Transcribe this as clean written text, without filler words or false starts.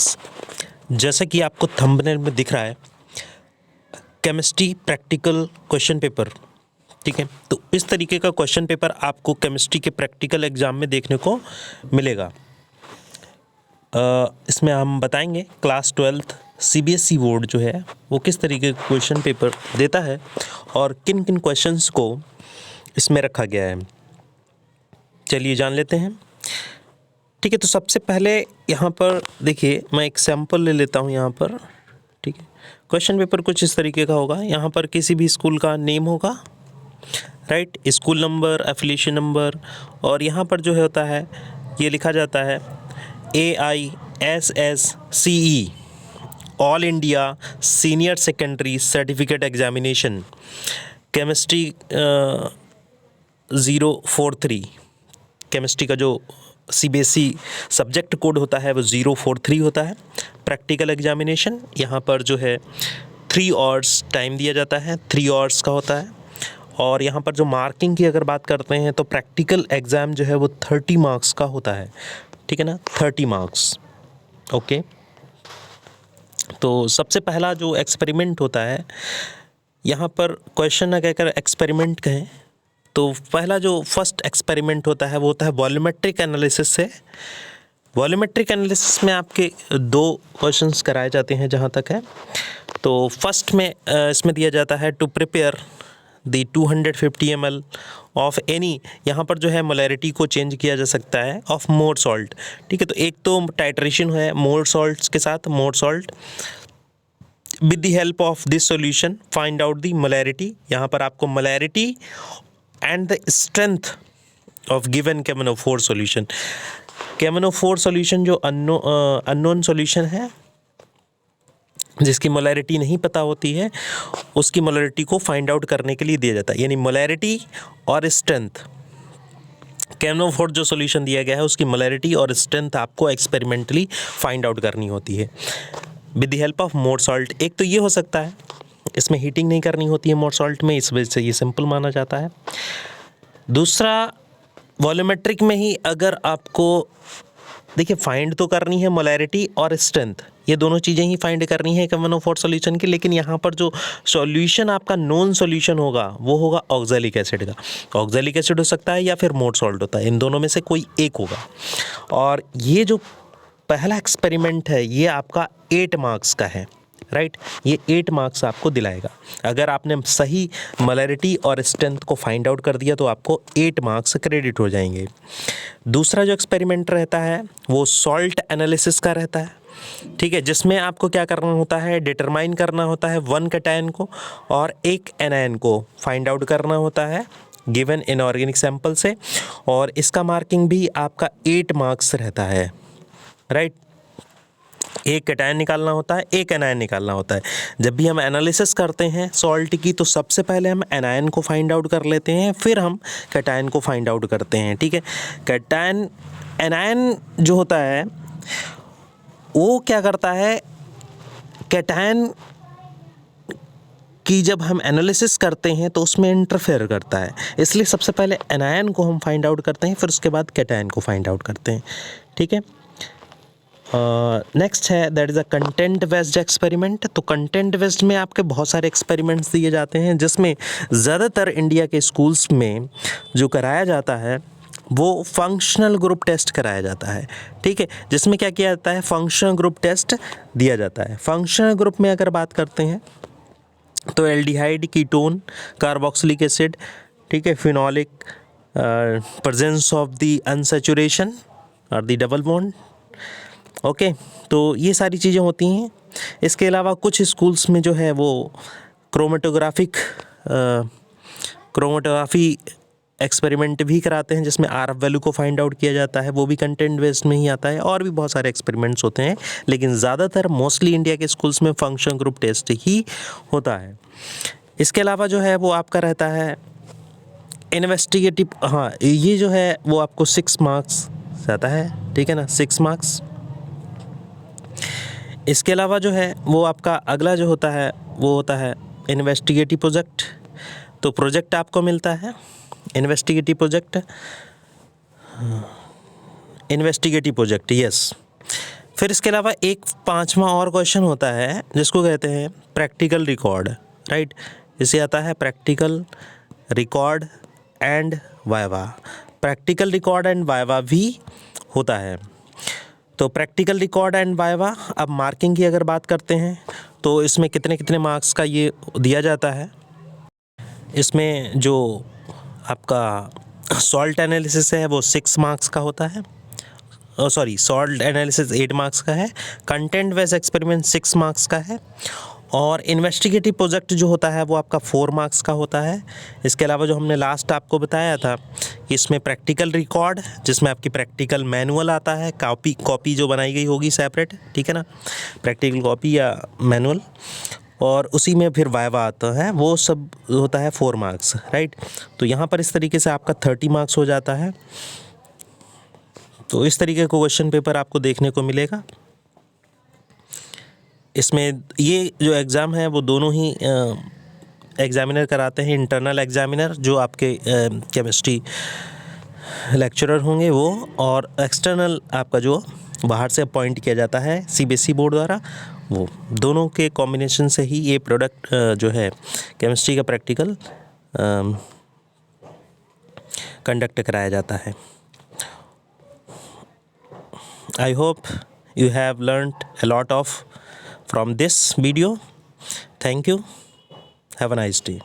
Mathematics. जैसा कि आपको थंबनेल में दिख रहा है, केमिस्ट्री प्रैक्टिकल क्वेश्चन पेपर, ठीक है। तो इस तरीके का क्वेश्चन पेपर आपको केमिस्ट्री के प्रैक्टिकल एग्जाम में देखने को मिलेगा। इसमें हम बताएंगे क्लास 12th CBSE बोर्ड जो है वो किस तरीके का क्वेश्चन पेपर देता है और किन किन क्वेश्चंस को इसमें रखा गया है। चलिए जान लेते हैं, ठीक है। तो सबसे पहले यहाँ पर देखिए, मैं एक सैम्पल ले लेता हूँ यहाँ पर, ठीक है। क्वेश्चन पेपर कुछ इस तरीके का होगा। यहाँ पर किसी भी स्कूल का नेम होगा, right, school number, affiliation number, और यहाँ पर जो होता है ये लिखा जाता है AISSCE all India senior secondary certificate examination chemistry 043। Chemistry का जो CBSE सब्जेक्ट कोड होता है वो 043 होता है। प्रैक्टिकल एग्जामिनेशन यहाँ पर जो है 3 आवर्स टाइम दिया जाता है, 3 आवर्स का होता है। और यहाँ पर जो मार्किंग की अगर बात करते हैं तो प्रैक्टिकल एग्ज़ाम जो है वो 30 मार्क्स का होता है, ठीक है ना, 30 मार्क्स, ओके। तो सबसे पहला जो एक्सपेरिमेंट होता है, यहाँ पर क्वेश्चन अगर एक्सपेरिमेंट कहें तो पहला जो फर्स्ट एक्सपेरिमेंट होता है वो होता है वॉल्यूमेट्रिक एनालिसिस से। वॉल्यूमेट्रिक एनालिसिस में आपके 2 क्वेश्चंस कराए जाते हैं जहाँ तक है। तो फर्स्ट में इसमें दिया जाता है to prepare the 250 ml of any, यहाँ पर जो है मोलैरिटी को चेंज किया जा सकता है, ऑफ मोर सॉल्ट, ठीक है। तो एक तो टाइट्रेशन है मोर सॉल्ट्स के साथ, more salt with the help of this solution find out the molarity. यहाँ पर आपको molarity and the strength of given KMnO4 solution. KMnO4 solution जो अननोन सॉल्यूशन है, जिसकी मोलैरिटी नहीं पता होती है, उसकी मोलैरिटी को फाइंड आउट करने के लिए दिया जाता है। यानी मोलैरिटी और स्ट्रेंथ, KMnO4 जो सॉल्यूशन दिया गया है उसकी मोलैरिटी और स्ट्रेंथ आपको एक्सपेरिमेंटली फाइंड आउट करनी होती है with the help of more salt. एक तो ये हो सकता है, इसमें हीटिंग नहीं करनी होती है मोर सॉल्ट में, इस वजह से ये सिंपल माना जाता है। दूसरा, वॉल्यूमेट्रिक में ही अगर आपको देखिए फाइंड तो करनी है मोलैरिटी और स्ट्रेंथ, ये दोनों चीज़ें ही फाइंड करनी है KMnO4 सॉल्यूशन की, लेकिन यहाँ पर जो सॉल्यूशन आपका नॉन सॉल्यूशन होगा वो होगा ऑक्सैलिक एसिड का। ऑक्सैलिक एसिड हो सकता है या फिर मोर सॉल्ट होता है, इन दोनों में से कोई एक होगा। और ये जो पहला एक्सपेरिमेंट है ये आपका 8 मार्क्स का है, राइट। ये 8 मार्क्स आपको दिलाएगा। अगर आपने सही मोलैरिटी और स्ट्रेंथ को फाइंड आउट कर दिया तो आपको 8 मार्क्स क्रेडिट हो जाएंगे। दूसरा जो एक्सपेरिमेंट रहता है वो सॉल्ट एनालिसिस का रहता है, ठीक है, जिसमें आपको क्या करना होता है, डिटरमाइन करना होता है 1 कैटायन को और 1 एनायन को फाइंड आउट करना होता है गिवन इनऑर्गेनिक सैंपल से, और इसका मार्किंग भी आपका 8 मार्क्स रहता है, राइट। 1 कैटायन निकालना होता है, 1 एनायन निकालना होता है। जब भी हम एनालिसिस करते हैं सॉल्ट की तो सबसे पहले हम एनायन को फाइंड आउट कर लेते हैं, फिर हम कैटायन को फाइंड आउट करते हैं, ठीक है। कैटायन, एनायन जो होता है वो क्या करता है, कैटायन की जब हम एनालिसिस करते हैं तो उसमें इंटरफेयर करता है, इसलिए सबसे पहले एनायन को हम फाइंड आउट करते हैं, फिर उसके बाद कैटायन को फाइंड आउट करते हैं, ठीक है। नेक्स्ट है that is a content based experiment. तो कंटेंट बेस्ड में आपके बहुत सारे एक्सपेरिमेंट्स दिए जाते हैं, जिसमें ज़्यादातर इंडिया के स्कूल्स में जो कराया जाता है वो फंक्शनल ग्रुप टेस्ट कराया जाता है, ठीक है। जिसमें क्या किया जाता है, फंक्शनल ग्रुप टेस्ट दिया जाता है। फंक्शनल ग्रुप में अगर बात करते हैं तो एल्डिहाइड, कीटोन, कार्बोक्सिलिक एसिड, ठीक है, phenolic, presence of the unsaturation और द डबल बॉन्ड, ओके। तो ये सारी चीज़ें होती हैं। इसके अलावा कुछ स्कूल्स में जो है वो क्रोमेटोग्राफी एक्सपेरिमेंट भी कराते हैं, जिसमें RF वैल्यू को फाइंड आउट किया जाता है, वो भी कंटेंट बेस्ड में ही आता है। और भी बहुत सारे एक्सपेरिमेंट्स होते हैं, लेकिन ज़्यादातर मोस्टली इंडिया के स्कूल्स में फंक्शन ग्रुप टेस्ट ही होता है। इसके अलावा जो है वो आपका रहता है इन्वेस्टिगेटिव, हाँ, ये जो है वो आपको 6 मार्क्स आता है, ठीक है ना, 6 मार्क्स। इसके अलावा जो है वो आपका अगला जो होता है वो होता है इन्वेस्टिगेटिव प्रोजेक्ट। तो प्रोजेक्ट आपको मिलता है इन्वेस्टिगेटिव प्रोजेक्ट, यस। फिर इसके अलावा एक पांचवा और क्वेश्चन होता है जिसको कहते हैं प्रैक्टिकल रिकॉर्ड, राइट। इसे आता है practical record and viva. Practical record and viva भी होता है। तो प्रैक्टिकल रिकॉर्ड एंड वाइवा, अब मार्किंग की अगर बात करते हैं तो इसमें कितने कितने मार्क्स का ये दिया जाता है। इसमें जो आपका सॉल्ट एनालिसिस है वो 6 मार्क्स का होता है। सॉरी, सॉल्ट एनालिसिस 8 मार्क्स का है। कंटेंट बेस्ड एक्सपेरिमेंट 6 मार्क्स का है। और इन्वेस्टिगेटिव प्रोजेक्ट जो होता है वो आपका 4 मार्क्स का होता है। इसके अलावा जो हमने लास्ट आपको बताया था कि इसमें प्रैक्टिकल रिकॉर्ड, जिसमें आपकी प्रैक्टिकल मैनुअल आता है, कॉपी जो बनाई गई होगी सेपरेट, ठीक है ना, प्रैक्टिकल कॉपी या मैनुअल, और उसी में फिर वाइवा आता है, वो सब होता है 4 मार्क्स, राइट। तो यहाँ पर इस तरीके से आपका 30 मार्क्स हो जाता है। तो इस तरीके का क्वेश्चन पेपर आपको देखने को मिलेगा। इसमें ये जो एग्ज़ाम है वो दोनों ही एग्ज़ामिनर कराते हैं। इंटरनल एग्ज़ामिनर जो आपके केमिस्ट्री लेक्चरर होंगे वो, और एक्सटर्नल आपका जो बाहर से अपॉइंट किया जाता है सीबीएसई बोर्ड द्वारा, वो दोनों के कॉम्बिनेशन से ही ये प्रोडक्ट जो है केमिस्ट्री का प्रैक्टिकल कंडक्ट कराया जाता है। I hope you have learnt a lot from this video. Thank you. Have a nice day.